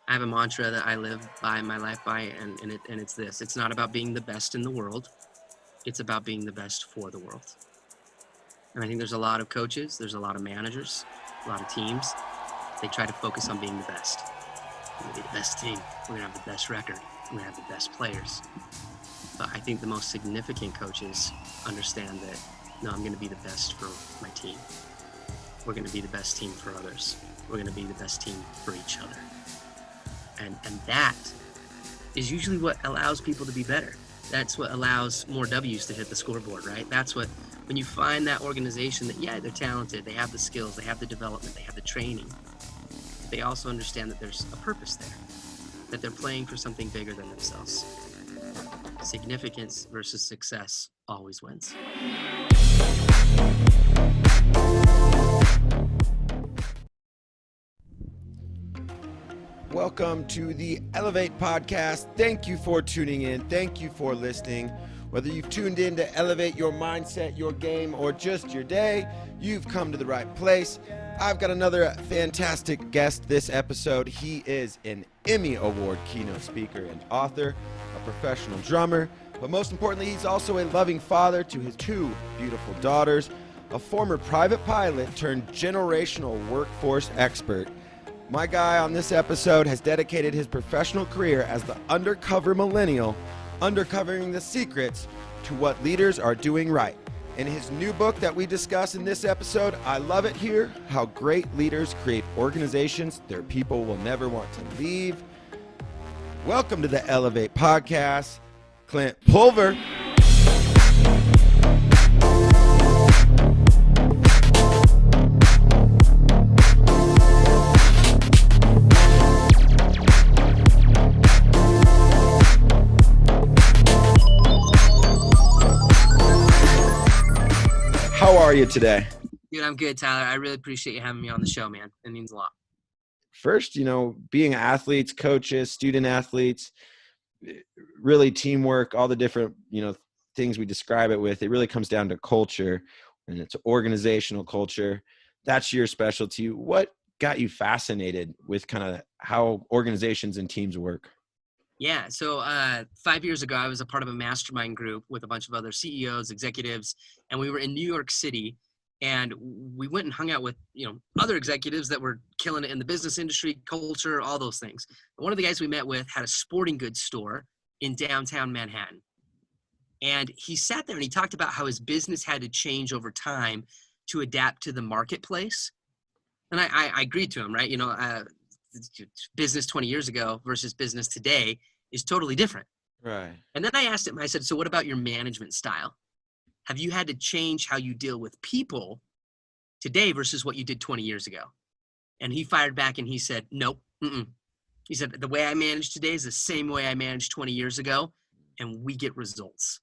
I have a mantra that I live by my life by, and it's this. It's not about being the best in the world. It's about being the best for the world. And I think there's a lot of coaches, there's a lot of managers, a lot of teams. They try to focus on being the best. We're going to be the best team. We're going to have the best record. We're going to have the best players. But I think the most significant coaches understand that, no, I'm going to be the best for my team. We're going to be the best team for others. We're going to be the best team for each other. And that is usually what allows people to be better. That's what allows more W's to hit the scoreboard, right? That's what, when you find that organization that, yeah, they're talented, they have the skills, they have the development, they have the training. They also understand that there's a purpose there, that they're playing for something bigger than themselves. Significance versus success always wins. Welcome to the Elev8 podcast. Thank you for tuning in. Thank you for listening. Whether you've tuned in to elevate your mindset, your game, or just your day, you've come to the right place. I've got another fantastic guest this episode. He is an Emmy Award keynote speaker and author, a professional drummer, but most importantly, he's also a loving father to his two beautiful daughters, a former private pilot turned generational workforce expert. My guy on this episode has dedicated his professional career as the undercover millennial, uncovering the secrets to what leaders are doing right. In his new book that we discuss in this episode, I Love It Here, How Great Leaders Create Organizations Their People Will Never Want to Leave. Welcome to the Elev8 podcast, Clint Pulver. How are you today? Dude, I'm good, Tyler. I really appreciate you having me on the show, man. It means a lot. First, being athletes, coaches, student athletes, really teamwork, all the different, things we describe it with, it really comes down to culture, and it's organizational culture. That's your specialty. What got you fascinated with kind of how organizations and teams work? Yeah, so 5 years ago, I was a part of a mastermind group with a bunch of other CEOs, executives, and we were in New York City, and we went and hung out with, other executives that were killing it in the business industry, culture, all those things. And one of the guys we met with had a sporting goods store in downtown Manhattan. And he sat there and he talked about how his business had to change over time to adapt to the marketplace. And I agreed to him, right? Business 20 years ago versus business today is totally different. Right. And then I asked him, I said, so what about your management style? Have you had to change how you deal with people today versus what you did 20 years ago? And he fired back and he said, nope. He said, the way I manage today is the same way I managed 20 years ago, and we get results.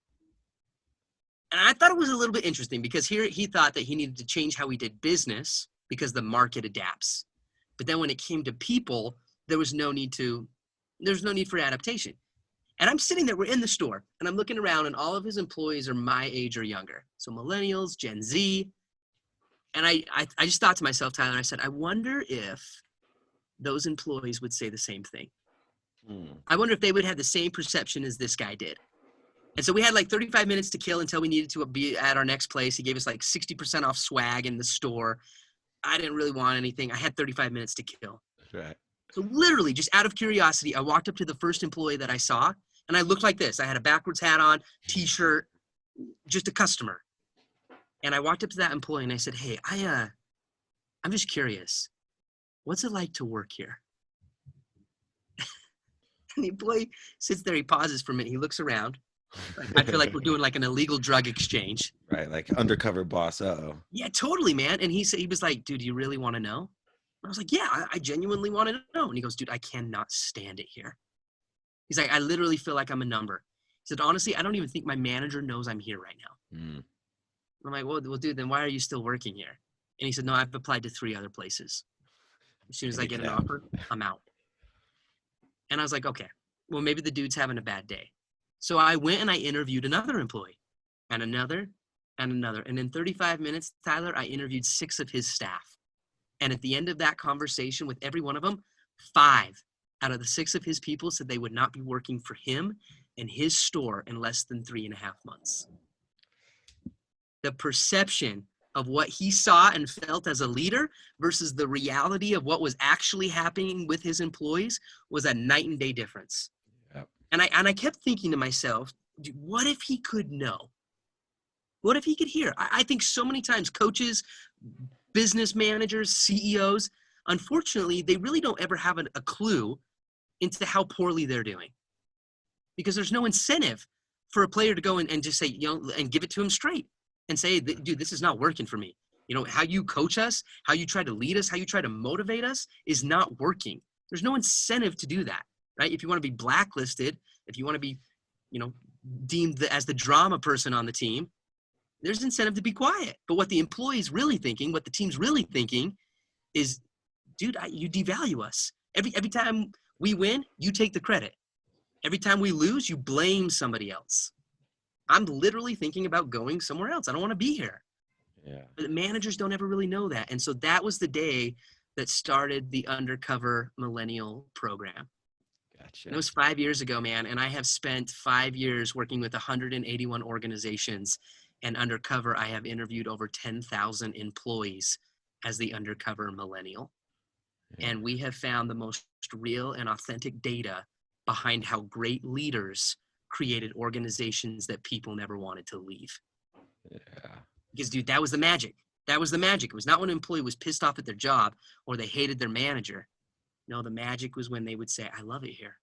And I thought it was a little bit interesting because here he thought that he needed to change how he did business because the market adapts. But then when it came to people, there was no need for adaptation. And I'm sitting there, we're in the store, and I'm looking around, and all of his employees are my age or younger. So millennials, Gen Z. And I just thought to myself, Tyler, I said, I wonder if those employees would say the same thing. I wonder if they would have the same perception as this guy did. And so we had like 35 minutes to kill until we needed to be at our next place. He gave us like 60% off swag in the store. I didn't really want anything. I had 35 minutes to kill. Right. So literally, just out of curiosity, I walked up to the first employee that I saw, and I looked like this. I had a backwards hat on, t-shirt, just a customer. And I walked up to that employee and I said, hey, I'm just curious. What's it like to work here? And the employee sits there, he pauses for a minute, he looks around. I feel like we're doing like an illegal drug exchange. Right, like undercover boss. Yeah, totally, man. And he was like, dude, do you really want to know? And I was like, yeah, I genuinely want to know. And he goes, dude, I cannot stand it here. He's like, I literally feel like I'm a number. He said, honestly, I don't even think my manager knows I'm here right now. I'm like, well, dude, then why are you still working here? And he said, no, I've applied to 3 other places. As soon as I get an offer, I'm out. And I was like, okay, well, maybe the dude's having a bad day. So I went and I interviewed another employee and another and another. And in 35 minutes, Tyler, I interviewed 6 of his staff. And at the end of that conversation with every one of them, 5 out of the 6 of his people said they would not be working for him and his store in less than 3.5 months. The perception of what he saw and felt as a leader versus the reality of what was actually happening with his employees was a night and day difference. Yep. And I kept thinking to myself, what if he could know? What if he could hear? I think so many times coaches, business managers, CEOs, unfortunately, they really don't ever have a clue into how poorly they're doing, because there's no incentive for a player to go and just say, and give it to him straight and say, dude, this is not working for me. How you coach us, how you try to lead us, how you try to motivate us is not working. There's no incentive to do that, right? If you want to be blacklisted, if you want to be, deemed as the drama person on the team, there's incentive to be quiet. But what the employee's really thinking, what the team's really thinking is, dude, you devalue us. Every time we win, you take the credit. Every time we lose, you blame somebody else. I'm literally thinking about going somewhere else. I don't want to be here. Yeah. But managers don't ever really know that. And so that was the day that started the Undercover Millennial program. Gotcha. And it was 5 years ago, man. And I have spent 5 years working with 181 organizations. And Undercover, I have interviewed over 10,000 employees as the Undercover Millennial. Yeah. And we have found the most real and authentic data behind how great leaders created organizations that people never wanted to leave. Yeah. Because, dude, that was the magic. That was the magic. It was not when an employee was pissed off at their job or they hated their manager. No, the magic was when they would say, I love it here.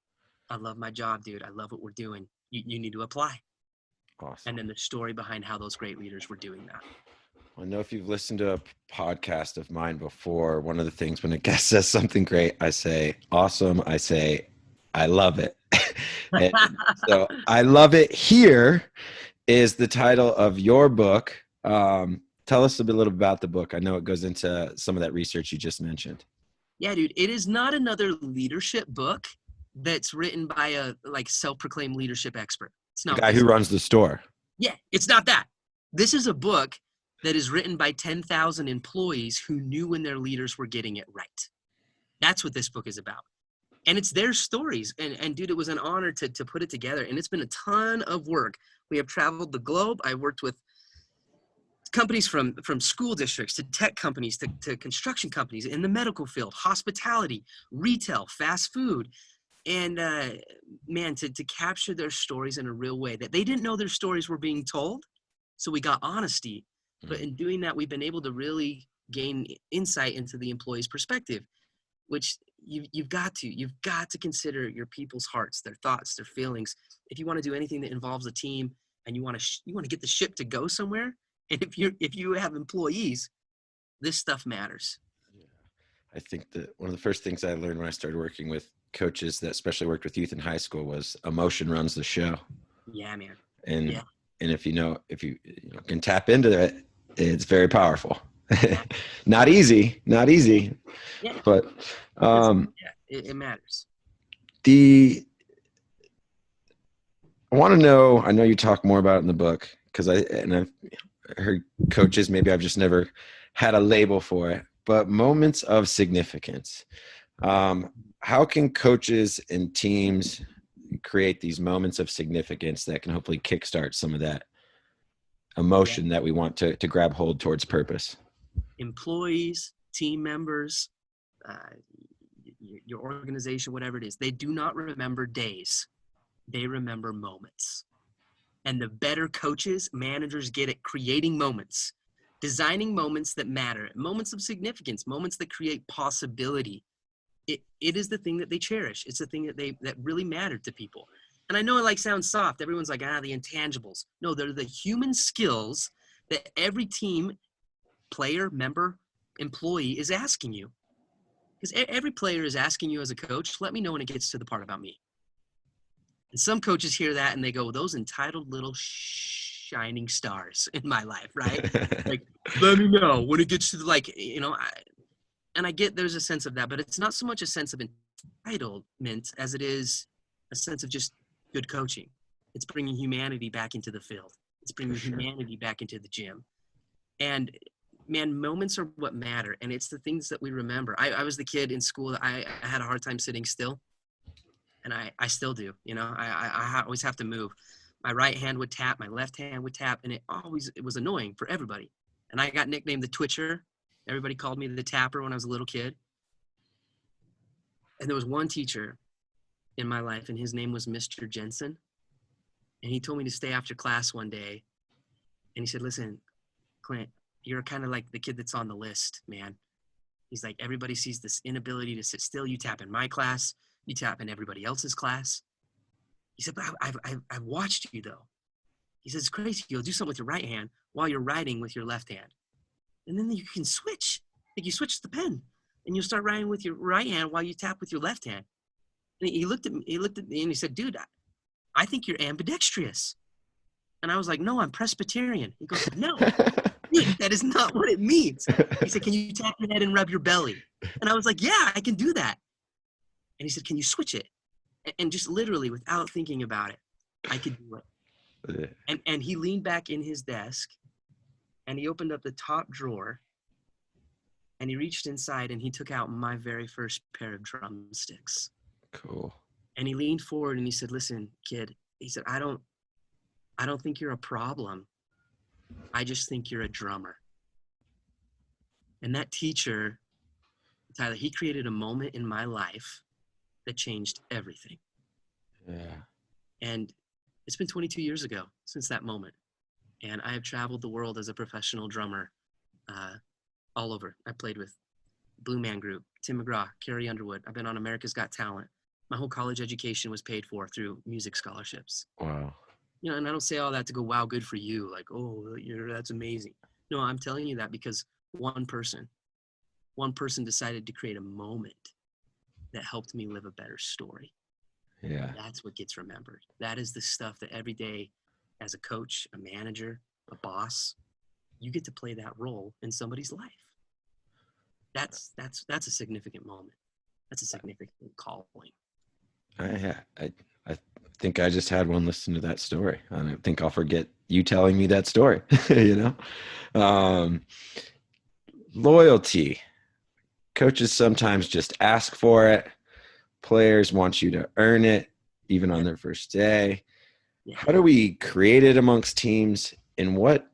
I love my job, dude. I love what we're doing. You need to apply. Awesome. And then the story behind how those great leaders were doing that. I know if you've listened to a podcast of mine before, one of the things when a guest says something great, I say, awesome. I say, I love it. And so I love it here is the title of your book. Tell us a little about the book. I know it goes into some of that research you just mentioned. Yeah, dude, it is not another leadership book that's written by a self-proclaimed leadership expert. It's not the guy who runs the store. Yeah, it's not that. This is a book that is written by 10,000 employees who knew when their leaders were getting it right. That's what this book is about. And it's their stories. And dude, it was an honor to put it together. And it's been a ton of work. We have traveled the globe. I worked with companies from school districts to tech companies to construction companies in the medical field, hospitality, retail, fast food. And man, to capture their stories in a real way that they didn't know their stories were being told. So we got honesty. But in doing that, we've been able to really gain insight into the employee's perspective, which you've got to consider your people's hearts, their thoughts, their feelings. If you want to do anything that involves a team and you want to get the ship to go somewhere, and if you have employees, this stuff matters. Yeah. I think that one of the first things I learned when I started working with coaches that especially worked with youth in high school was emotion runs the show. Yeah, man. And yeah. And if you can tap into it, it's very powerful. Not easy, yeah. But it matters. I want to know, I know you talk more about it in the book because I've heard coaches, maybe I've just never had a label for it, but moments of significance. How can coaches and teams create these moments of significance that can hopefully kickstart some of that emotion that we want to grab hold towards purpose? Employees, team members, your organization, whatever it is, they do not remember days. They remember moments. And the better coaches, managers get at creating moments, designing moments that matter, moments of significance, moments that create possibility. It is the thing that they cherish. It's the thing that really mattered to people. And I know it sounds soft. Everyone's like, the intangibles. No, they're the human skills that every team, player, member, employee is asking you. Because every player is asking you as a coach, let me know when it gets to the part about me. And some coaches hear that and they go, those entitled little shining stars in my life, right? Let me know when it gets to and I get there's a sense of that, but it's not so much a sense of entitlement as it is a sense of just good coaching. It's bringing humanity back into the field. It's bringing humanity back into the gym. And man, moments are what matter. And it's the things that we remember. I was the kid in school that I had a hard time sitting still. And I still do, you know, I always have to move. My right hand would tap, my left hand would tap, and it was annoying for everybody. And I got nicknamed the Twitcher. Everybody called me the Tapper when I was a little kid. And there was one teacher in my life, and his name was Mr. Jensen. And he told me to stay after class one day. And he said, listen, Clint, you're kind of like the kid that's on the list, man. He's like, everybody sees this inability to sit still. You tap in my class, you tap in everybody else's class. He said, but I've watched you though. He says, it's crazy. You'll do something with your right hand while you're writing with your left hand. And then you can switch. Like you switch the pen and you'll start writing with your right hand while you tap with your left hand. And he looked at me and he said, dude, I think you're ambidextrous. And I was like, no, I'm Presbyterian. He goes, no, dude, that is not what it means. He said, can you tap your head and rub your belly? And I was like, yeah, I can do that. And he said, can you switch it? And just literally without thinking about it, I could do it. And he leaned back in his desk and he opened up the top drawer and he reached inside and he took out my very first pair of drumsticks. Cool. And he leaned forward and he said, listen, kid, he said, I don't think you're a problem. I just think you're a drummer. And that teacher, Tyler, he created a moment in my life that changed everything. Yeah. And it's been 22 years ago since that moment. And I have traveled the world as a professional drummer all over. I played with Blue Man Group, Tim McGraw, Carrie Underwood. I've been on America's Got Talent. My whole college education was paid for through music scholarships. Wow. You know, and I don't say all that to go, wow, good for you. Like, oh, that's amazing. No, I'm telling you that because one person decided to create a moment that helped me live a better story. Yeah. That's what gets remembered. That is the stuff that every day as a coach, a manager, a boss, you get to play that role in somebody's life. That's a significant moment. That's a significant calling. I think I just had one listen to that story. I don't think I'll forget you telling me that story, you know? Loyalty. Coaches sometimes just ask for it. Players want you to earn it, even on their first day. Yeah. How do we create it amongst teams? And what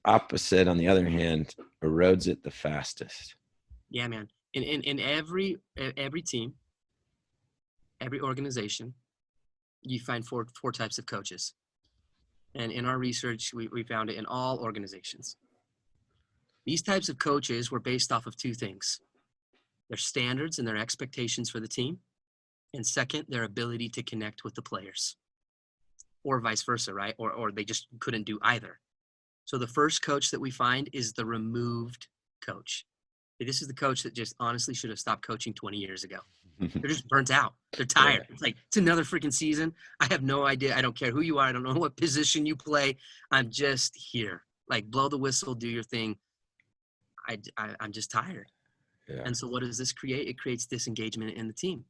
opposite, on the other hand, erodes it the fastest? Yeah, man. In every team, every organization, you find four types of coaches. And in our research, we found it in all organizations. These types of coaches were based off of two things: their standards and their expectations for the team, and second, their ability to connect with the players, or vice versa, right? Or they just couldn't do either. So the first coach that we find is the removed coach. This is the coach that just honestly should have stopped coaching 20 years ago. They're just burnt out. They're tired. Yeah. It's like, it's another freaking season. I have no idea. I don't care who you are. I don't know what position you play. I'm just here. Like, blow the whistle, do your thing. I'm just tired. Yeah. And so what does this create? It creates disengagement in the team.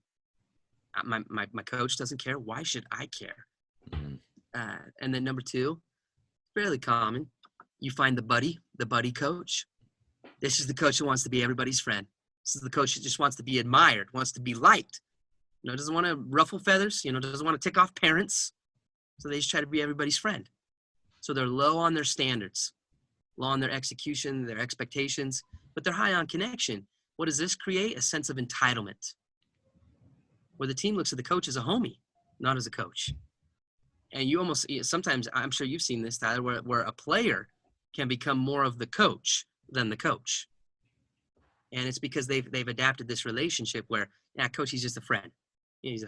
My coach doesn't care. Why should I care? Mm-hmm. And then number two, fairly common, you find the buddy coach. This is the coach who wants to be everybody's friend. This is the coach that just wants to be admired, wants to be liked. You know, doesn't want to ruffle feathers, you know, doesn't want to tick off parents. So they just try to be everybody's friend. So they're low on their standards, low on their execution, their expectations, but they're high on connection. What does this create? A sense of entitlement, where the team looks at the coach as a homie, not as a coach. And you almost, sometimes, I'm sure you've seen this, Tyler, where a player can become more of the coach than the coach. And it's because they've adapted this relationship where, yeah, coach, he's just a friend. He's,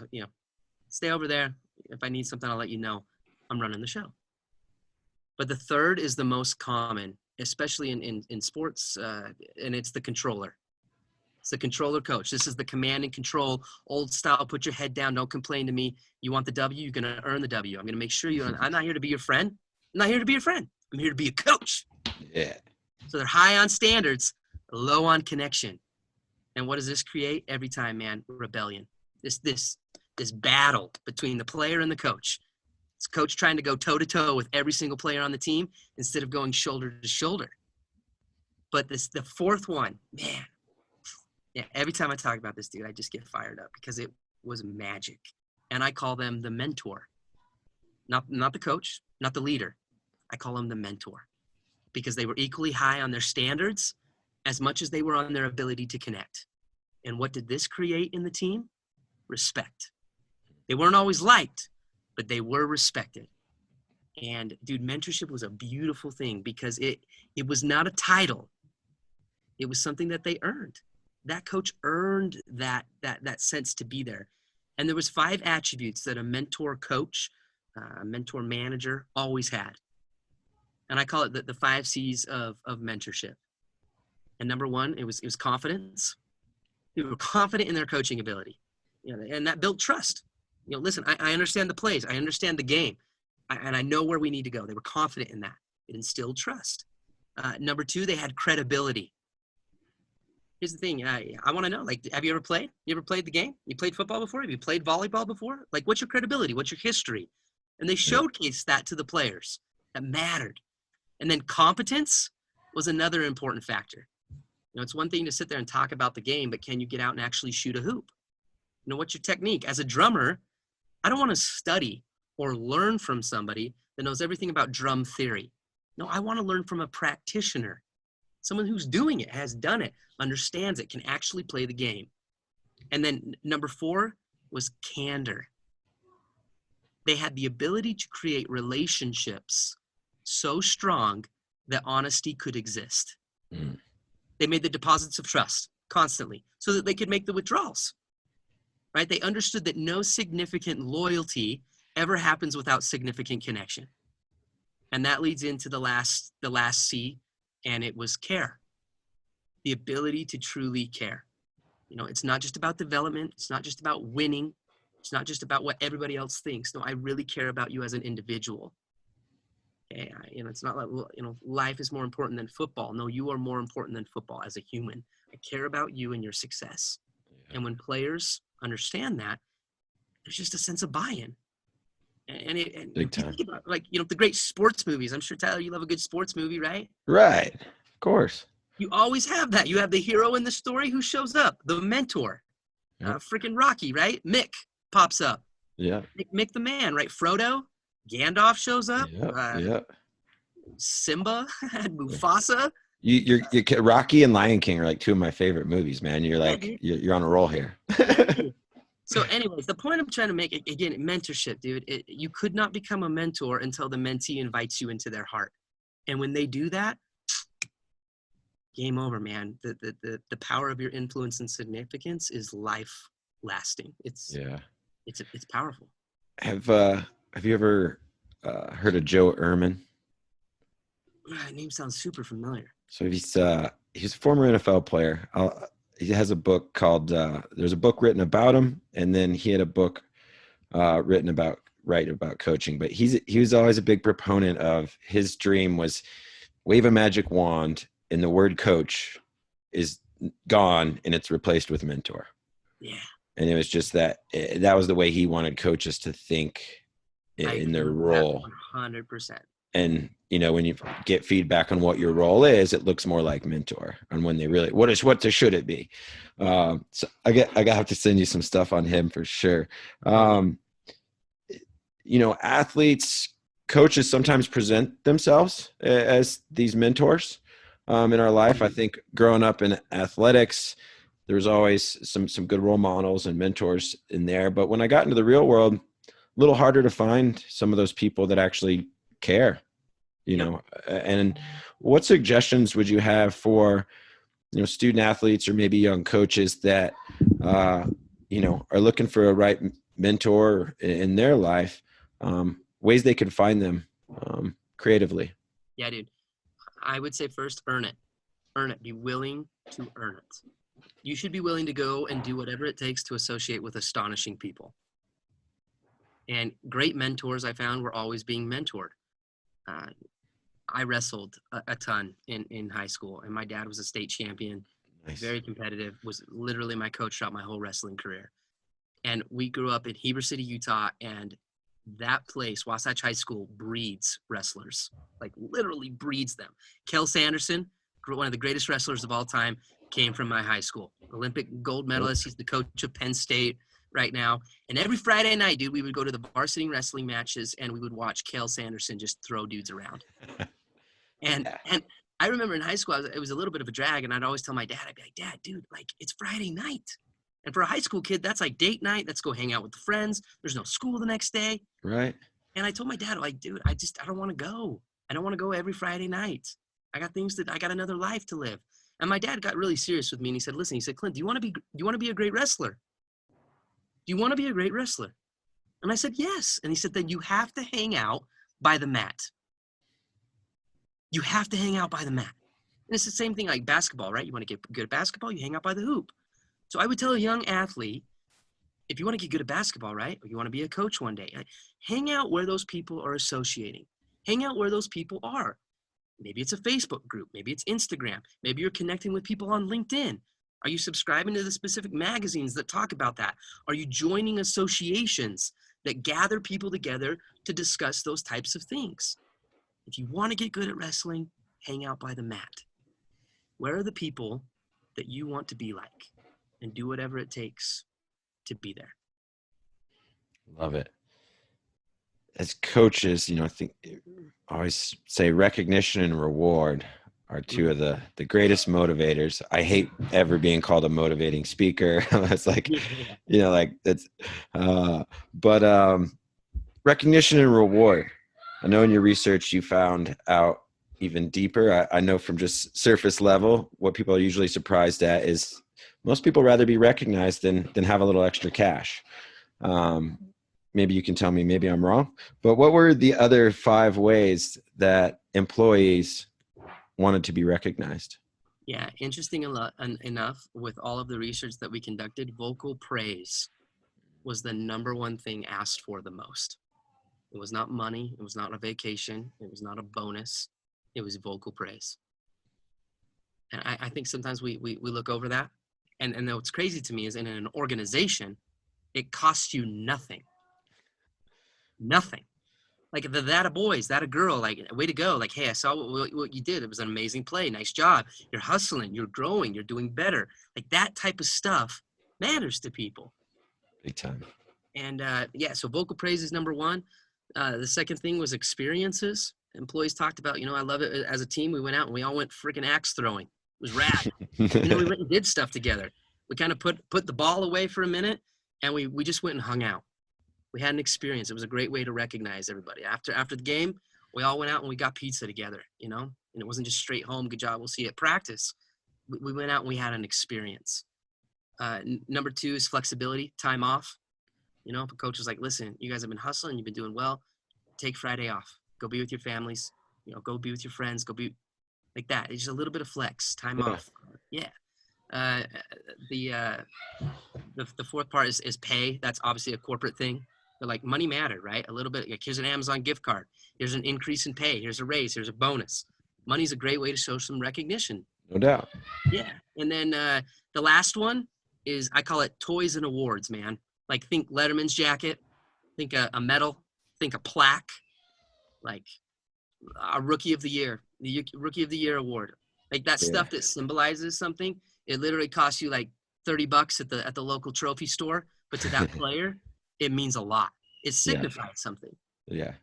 stay over there. If I need something, I'll let you know. I'm running the show. But the third is the most common, especially in sports, and it's the controller. It's the controller coach. This is the command and control, old style. Put your head down. Don't complain to me. You want the W, you're going to earn the W. I'm going to make sure I'm not here to be your friend. I'm not here to be your friend. I'm here to be a coach. Yeah. So they're high on standards, low on connection. And what does this create? Every time, man, rebellion. This battle between the player and the coach. It's coach trying to go toe-to-toe with every single player on the team instead of going shoulder to shoulder. But the fourth one, man, yeah, every time I talk about this, dude, I just get fired up because it was magic. and I call them the mentor. Not the coach, not the leader. I call them the mentor because they were equally high on their standards as much as they were on their ability to connect. And what did this create in the team? Respect. They weren't always liked, but they were respected. And dude, mentorship was a beautiful thing because it was not a title. It was something that they earned. That coach earned that sense to be there. And there was 5 attributes that a mentor coach, a mentor manager always had. And I call it the 5 C's of mentorship. And number 1, it was confidence. They were confident in their coaching ability. And that built trust. Listen, I understand the plays. I understand the game. And I know where we need to go. They were confident in that. It instilled trust. Number 2, they had credibility. Here's the thing. I want to know, have you ever played? You ever played the game? You played football before? Have you played volleyball before? What's your credibility? What's your history? And they showcased that to the players. That mattered. And then competence was another important factor. It's one thing to sit there and talk about the game, but can you get out and actually shoot a hoop? What's your technique? As a drummer, I don't want to study or learn from somebody that knows everything about drum theory. No, I want to learn from a practitioner, someone who's doing it, has done it, understands it, can actually play the game. And then number 4 was candor. They had the ability to create relationships so strong that honesty could exist. Mm. They made the deposits of trust constantly so that they could make the withdrawals, right? They understood that no significant loyalty ever happens without significant connection. And that leads into the last C, and it was care. The ability to truly care. It's not just about development. It's not just about winning. It's not just about what everybody else thinks. No, I really care about you as an individual. Okay? It's not like, life is more important than football. No, you are more important than football as a human. I care about you and your success. Yeah. And when players understand that, there's just a sense of buy-in. And big time. Think about, the great sports movies. I'm sure, Tyler, you love a good sports movie, right? Right. Of course. You always have that. You have the hero in the story who shows up, the mentor. Yep. Freaking Rocky, right? Mick pops up. Yeah. Mick the man, right? Frodo, Gandalf shows up. Yeah. Simba, Mufasa. You're Rocky and Lion King are 2 of my favorite movies, man. You're you're on a roll here. So anyways, the point I'm trying to make, again, mentorship, dude, you could not become a mentor until the mentee invites you into their heart. And when they do that, game over, man. The power of your influence and significance is life lasting. It's powerful. Have you ever heard of Joe Ehrman? That name sounds super familiar. So he's a former NFL player. He has a book called there's a book written about him, and then he had a book written about coaching. But he was always a big proponent of, his dream was wave a magic wand and the word coach is gone and it's replaced with mentor. Yeah. And it was just that was the way he wanted coaches to think in their role. 100%. And, when you get feedback on what your role is, it looks more like mentor. And when they really, what should it be? So I have to send you some stuff on him for sure. Athletes, coaches sometimes present themselves as these mentors in our life. I think growing up in athletics, there was always some good role models and mentors in there. But when I got into the real world, a little harder to find some of those people that actually care. And what suggestions would you have for, student athletes or maybe young coaches that, are looking for a right mentor in their life, ways they can find them creatively? Yeah, dude. I would say first, earn it. Earn it. Be willing to earn it. You should be willing to go and do whatever it takes to associate with astonishing people. And great mentors I found were always being mentored. I wrestled a ton in high school, and my dad was a state champion. Nice. Very competitive, was literally my coach throughout my whole wrestling career. And we grew up in Heber City, Utah, and that place, Wasatch High School, breeds wrestlers, literally breeds them. Kel Sanderson, one of the greatest wrestlers of all time, came from my high school. Olympic gold medalist. He's the coach of Penn State. right now. And every Friday night, dude, we would go to the varsity wrestling matches and we would watch Cale Sanderson just throw dudes around. And Yeah. and I remember in high school, it was a little bit of a drag, and I'd always tell my dad, I'd be like, Dad, dude, like it's Friday night. And for a high school kid, that's like date night. Let's go hang out with the friends. There's no school the next day. Right. And I told my dad, like, dude, I don't want to go. I don't want to go every Friday night. I got another life to live. And my dad got really serious with me and he said, listen, he said, Clint, do you want to be a great wrestler? Do you want to be a great wrestler? And I said, yes. And he said, then you have to hang out by the mat. You have to hang out by the mat. And it's the same thing like basketball, right? You want to get good at basketball, you hang out by the hoop. So I would tell a young athlete, if you want to get good at basketball, right? Or you want to be a coach one day, hang out where those people are associating. Hang out where those people are. Maybe it's a Facebook group. Maybe it's Instagram. Maybe you're connecting with people on LinkedIn. Are you subscribing to the specific magazines that talk about that? Are you joining associations that gather people together to discuss those types of things? If you want to get good at wrestling, hang out by the mat. Where are the people that you want to be like? And do whatever it takes to be there. Love it. As coaches, I think I always say recognition and reward are two of the greatest motivators. I hate ever being called a motivating speaker. It's like, like that's, but recognition and reward. I know in your research you found out even deeper. I know from just surface level, what people are usually surprised at is most people rather be recognized than have a little extra cash. Maybe you can tell me, maybe I'm wrong, but what were the other 5 ways that employees wanted to be recognized? Yeah, interesting enough, with all of the research that we conducted, vocal praise was the number one thing asked for the most. It was not money. It was not a vacation. It was not a bonus. It was vocal praise. And I think sometimes we look over that. And what's crazy to me is in an organization, it costs you nothing. Nothing. Like that a boys, that a girl, like way to go. Like, hey, I saw what you did. It was an amazing play. Nice job. You're hustling. You're growing. You're doing better. Like that type of stuff matters to people. Big time. And so vocal praise is number one. The second thing was experiences. Employees talked about, I love it. As a team, we went out and we all went freaking axe throwing. It was rad. We went and did stuff together. We kind of put the ball away for a minute and we just went and hung out. We had an experience. It was a great way to recognize everybody. After the game, we all went out and we got pizza together, and it wasn't just straight home. Good job. We'll see you at practice. We went out and we had an experience. Number 2 is flexibility, time off. If a coach is like, listen, you guys have been hustling. You've been doing well. Take Friday off. Go be with your families. Go be with your friends. Go be like that. It's just a little bit of flex, time off. Yeah. The 4th part is pay. That's obviously a corporate thing. But like money mattered, right? A little bit. Like here's an Amazon gift card. Here's an increase in pay. Here's a raise. Here's a bonus. Money's a great way to show some recognition. No doubt. Yeah. And then the last one is, I call it toys and awards, man. Like think Letterman's jacket, think a medal, think a plaque, like a Rookie of the Year, the Rookie of the Year award. Like that stuff that symbolizes something. It literally costs you like $30 at the local trophy store, but to that player, it means a lot. It signifies something. Yeah.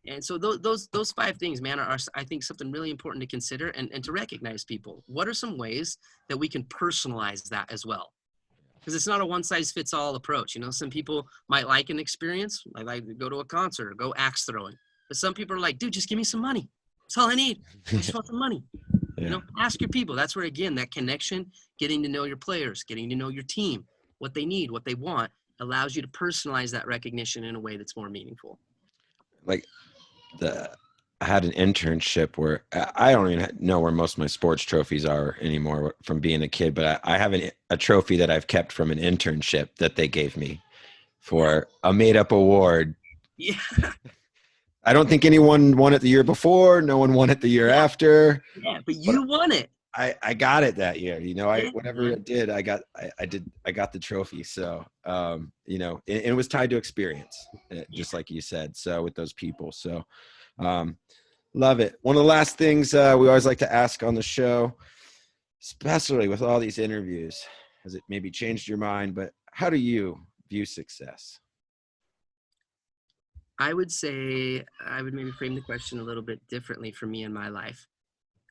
And so those 5 things, man, are I think something really important to consider and to recognize people. What are some ways that we can personalize that as well? Because it's not a one-size-fits-all approach. Some people might like an experience, like to go to a concert or go axe throwing. But some people are like, dude, just give me some money. That's all I need. I just want some money. Yeah. Ask your people. That's where, again, that connection, getting to know your players, getting to know your team, what they need, what they want, allows you to personalize that recognition in a way that's more meaningful. Like I had an internship where I don't even know where most of my sports trophies are anymore from being a kid, but I have a trophy that I've kept from an internship that they gave me for a made up award. Yeah. I don't think anyone won it the year before. No one won it the year after. Yeah, but you won it. I got it that year. Whatever it did, I got the trophy. So, and it was tied to experience, just like you said. So with those people. So, love it. One of the last things we always like to ask on the show, especially with all these interviews, has it maybe changed your mind? But how do you view success? I would say I would maybe frame the question a little bit differently for me in my life.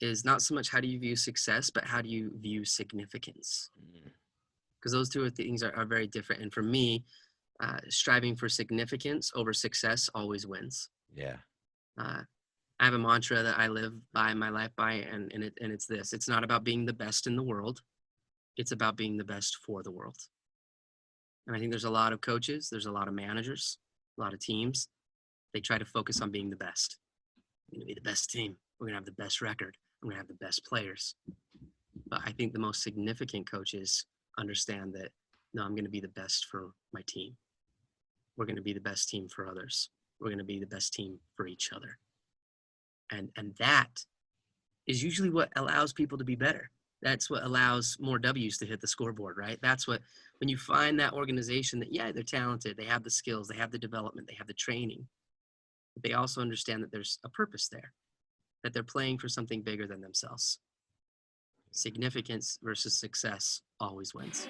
Is not so much how do you view success, but how do you view significance? Mm, Because those two things are very different. And for me, striving for significance over success always wins. yeah. Uh, I have a mantra that I live by my life by, and it's this: it's not about being the best in the world; it's about being the best for the world. And I think there's a lot of coaches, there's a lot of managers, a lot of teams. They try to focus on being the best. We're going to be the best team. We're going to have the best record. I'm going to have the best players. But I think the most significant coaches understand that, no, I'm going to be the best for my team. We're going to be the best team for others. We're going to be the best team for each other. And that is usually what allows people to be better. That's what allows more W's to hit the scoreboard, right? That's what, when you find that organization that, yeah, they're talented, they have the skills, they have the development, they have the training, but they also understand that there's a purpose there, that they're playing for something bigger than themselves. Significance versus success always wins.